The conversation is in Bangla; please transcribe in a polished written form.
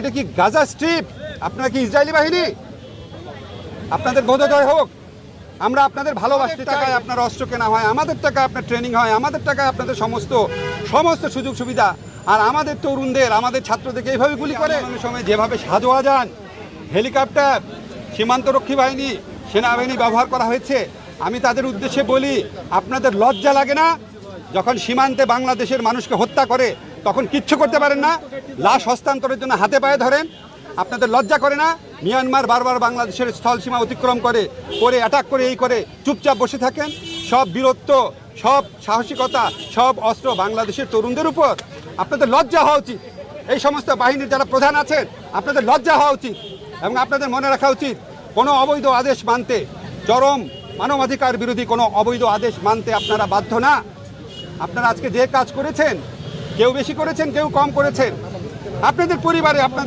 এটা কি গাজা স্ট্রিপ? আপনারা কি ইসরায়েলি বাহিনী? আপনাদের বোধোদয় হোক। আমরা আপনাদের ভালোবাসতে টাকায় আপনার অস্ত্র কেনা হয়, আমাদের টাকায় আপনার ট্রেনিং হয়, আমাদের টাকায় আপনাদের সমস্ত সুযোগ সুবিধা। আর আমাদের তরুণদের, আমাদের ছাত্রদেরকে এইভাবে গুলি করে। সময় যেভাবে সাজোয়াজান হেলিকপ্টার, সীমান্তরক্ষী বাহিনী, সেনাবাহিনী ব্যবহার করা হয়েছে, আমি তাদের উদ্দেশ্যে বলি, আপনাদের লজ্জা লাগে না? যখন সীমান্তে বাংলাদেশের মানুষকে হত্যা করে তখন কিচ্ছু করতে পারেন না, লাশ হস্তান্তরের জন্য হাতে পায়ে ধরেন। আপনাদের লজ্জা করে না? মিয়ানমার বারবার বাংলাদেশের স্থল সীমা অতিক্রম করে অ্যাটাক করে এই করে চুপচাপ বসে থাকেন। সব বীরত্ব, সব সাহসিকতা, সব অস্ত্র বাংলাদেশের তরুণদের উপর। আপনাদের লজ্জা হওয়া উচিত। এই সমস্ত বাহিনীর যারা প্রধান আছেন, আপনাদের লজ্জা হওয়া উচিত। এবং আপনাদের মনে রাখা উচিত, কোনো অবৈধ আদেশ মানতে, চরম মানবাধিকার বিরোধী কোনো অবৈধ আদেশ মানতে আপনারা বাধ্য না। আপনারা আজকে যে কাজ করেছেন, কেউ বেশি করেছেন, কেউ কম করেছেন, আপনাদের পরিবারে আপনাদের